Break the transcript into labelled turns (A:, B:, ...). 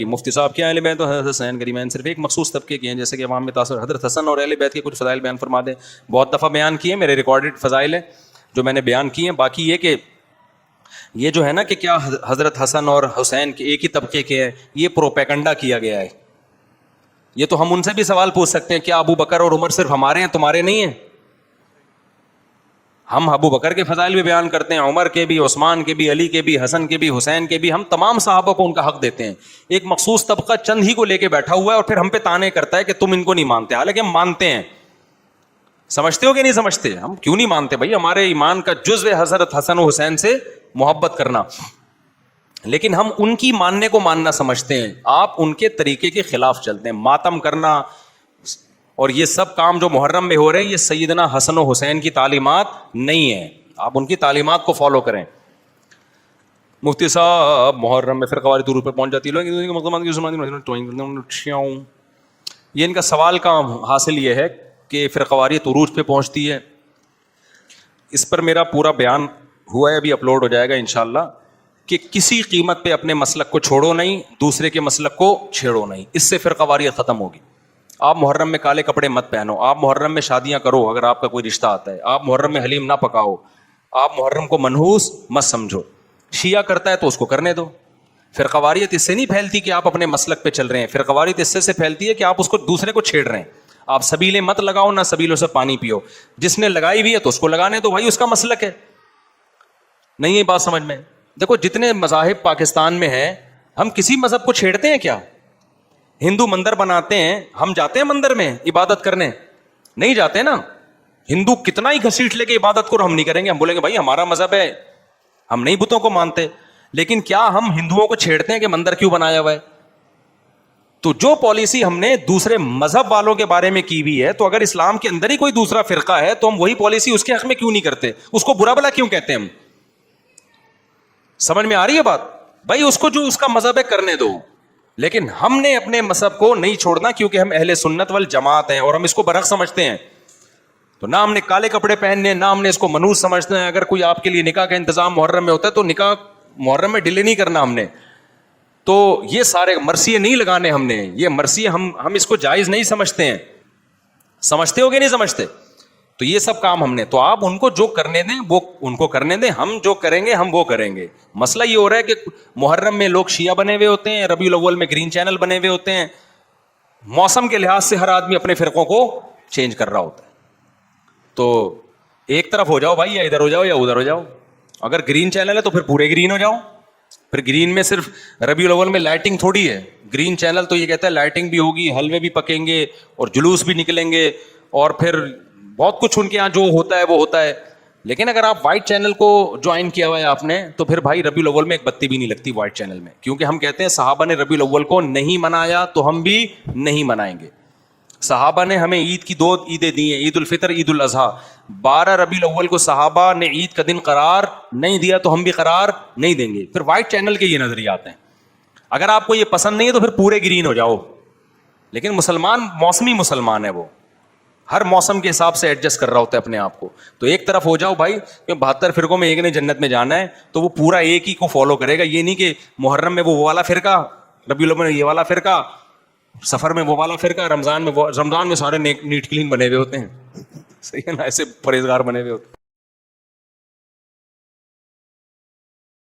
A: مفتی صاحب کے اہل بیت اور حضرت حسین کریمین صرف ایک مخصوص طبقے کے ہیں جیسے کہ عوام میں تاثر. حضرت حسن اور اہل بیت کے کچھ فضائل بیان فرما دیں. بہت دفعہ بیان کیے, میرے ریکارڈڈ فضائل ہیں جو میں نے بیان کیے ہیں. باقی یہ کہ یہ جو ہے نا کہ کیا حضرت حسن اور حسین کے ایک ہی طبقے کے ہیں, یہ پروپیگنڈا کیا گیا ہے. یہ تو ہم ان سے بھی سوال پوچھ سکتے ہیں, کیا ابو بکر اور عمر صرف ہمارے ہیں, تمہارے نہیں ہیں؟ ہم ابو بکر کے فضائل بھی بیان کرتے ہیں, عمر کے بھی, عثمان کے بھی, علی کے بھی, حسن کے بھی, حسین کے بھی. ہم تمام صحابہ کو ان کا حق دیتے ہیں. ایک مخصوص طبقہ چند ہی کو لے کے بیٹھا ہوا ہے اور پھر ہم پہ تانے کرتا ہے کہ تم ان کو نہیں مانتے, حالانکہ ہم مانتے ہیں. سمجھتے ہو کہ نہیں سمجھتے؟ ہم کیوں نہیں مانتے بھائی؟ ہمارے ایمان کا جزو ہے حضرت حسن و حسین سے محبت کرنا, لیکن ہم ان کی ماننے کو ماننا سمجھتے ہیں. آپ ان کے طریقے کے خلاف چلتے ہیں. ماتم کرنا اور یہ سب کام جو محرم میں ہو رہے ہیں, یہ سیدنا حسن و حسین کی تعلیمات نہیں ہیں. آپ ان کی تعلیمات کو فالو کریں. مفتی صاحب محرم میں فرقہ واریت عروج پہ پہنچ جاتی ہے, یہ ان کا سوال کا حاصل یہ ہے کہ فرقہ واریت عروج پہ پہنچتی ہے. اس پر میرا پورا بیان ہوا ہے, ابھی اپلوڈ ہو جائے گا انشاءاللہ, کہ کسی قیمت پہ اپنے مسلک کو چھوڑو نہیں, دوسرے کے مسلک کو چھیڑو نہیں. اس سے فرقہ واریت ختم ہوگی. آپ محرم میں کالے کپڑے مت پہنو, آپ محرم میں شادیاں کرو اگر آپ کا کوئی رشتہ آتا ہے, آپ محرم میں حلیم نہ پکاؤ, آپ محرم کو منحوس مت سمجھو. شیعہ کرتا ہے تو اس کو کرنے دو. فرقہ واریت اس سے نہیں پھیلتی کہ آپ اپنے مسلک پہ چل رہے ہیں. فرقہ واریت اس سے پھیلتی ہے کہ آپ اس کو دوسرے کو چھیڑ رہے ہیں. آپ سبیلیں مت لگاؤ, نہ سبیلوں سے پانی پیو. جس نے لگائی ہوئی ہے تو اس کو لگانے دو بھائی, اس کا مسلک ہے. نہیں یہ بات سمجھ میں؟ دیکھو جتنے مذاہب پاکستان میں ہیں, ہم کسی مذہب کو چھیڑتے ہیں کیا؟ ہندو مندر بناتے ہیں, ہم جاتے ہیں مندر میں عبادت کرنے؟ نہیں جاتے نا. ہندو کتنا ہی گھسیٹ لے کے عبادت کرو, ہم نہیں کریں گے. ہم بولیں گے بھائی ہمارا مذہب ہے, ہم نہیں بتوں کو مانتے. لیکن کیا ہم ہندوؤں کو چھیڑتے ہیں کہ مندر کیوں بنایا ہوا ہے؟ تو جو پالیسی ہم نے دوسرے مذہب والوں کے بارے میں کی ہوئی ہے, تو اگر اسلام کے اندر ہی کوئی دوسرا فرقہ ہے تو ہم وہی پالیسی اس کے حق میں کیوں نہیں کرتے؟ اس کو برا بلا کیوں کہتے ہیں ہم؟ سمجھ میں آ رہی ہے بات؟ بھائی اس کو جو اس کا مذہب ہے کرنے دو, لیکن ہم نے اپنے مذہب کو نہیں چھوڑنا, کیونکہ ہم اہل سنت والجماعت ہیں اور ہم اس کو برحق سمجھتے ہیں. تو نہ ہم نے کالے کپڑے پہننے, نہ ہم نے اس کو منحوس سمجھنا ہے. اگر کوئی آپ کے لیے نکاح کا انتظام محرم میں ہوتا ہے تو نکاح محرم میں ڈیلے نہیں کرنا ہم نے. تو یہ سارے مرثیے نہیں لگانے ہم نے, یہ مرثیے ہم اس کو جائز نہیں سمجھتے ہیں. سمجھتے ہو کہ نہیں سمجھتے؟ تو یہ سب کام ہم نے, تو آپ ان کو جو کرنے دیں وہ ان کو کرنے دیں, ہم جو کریں گے ہم وہ کریں گے. مسئلہ یہ ہو رہا ہے کہ محرم میں لوگ شیعہ بنے ہوئے ہوتے ہیں, ربیع الاول میں گرین چینل بنے ہوئے ہوتے ہیں. موسم کے لحاظ سے ہر آدمی اپنے فرقوں کو چینج کر رہا ہوتا ہے. تو ایک طرف ہو جاؤ بھائی, یا ادھر ہو جاؤ یا ادھر ہو جاؤ. اگر گرین چینل ہے تو پھر پورے گرین ہو جاؤ. پھر گرین میں صرف ربیع الاول میں لائٹنگ تھوڑی ہے. گرین چینل تو یہ کہتا ہے لائٹنگ بھی ہوگی, حلوے بھی پکیں گے اور جلوس بھی نکلیں گے, اور پھر بہت کچھ ان کے یہاں جو ہوتا ہے وہ ہوتا ہے. لیکن اگر آپ وائٹ چینل کو جوائن کیا ہوا ہے آپ نے, تو پھر بھائی ربیع الاول میں ایک بتی بھی نہیں لگتی وائٹ چینل میں, کیونکہ ہم کہتے ہیں صحابہ نے ربیع الاول کو نہیں منایا تو ہم بھی نہیں منائیں گے. صحابہ نے ہمیں عید کی 2 عیدیں دی ہیں, عید الفطر, عید الاضحیٰ. 12 ربیع الاول کو صحابہ نے عید کا دن قرار نہیں دیا تو ہم بھی قرار نہیں دیں گے. پھر وائٹ چینل کے یہ نظریات ہیں. اگر آپ کو یہ پسند نہیں ہے تو پھر پورے گرین ہو جاؤ. لیکن مسلمان موسمی مسلمان ہے, وہ ہر موسم کے حساب سے ایڈجسٹ کر رہا ہوتا ہے اپنے آپ کو. تو ایک طرف ہو جاؤ بھائی, کہ 72 فرقوں میں ایک نے جنت میں جانا ہے تو وہ پورا ایک ہی کو فالو کرے گا. یہ نہیں کہ محرم میں وہ والا فرقہ, ربیع الاول میں یہ والا فرقہ, سفر میں وہ والا فرقہ, رمضان میں سارے نیٹ کلین بنے ہوئے ہوتے ہیں. صحیح ہے نا, ایسے پرہیزگار بنے ہوئے ہوتے ہیں.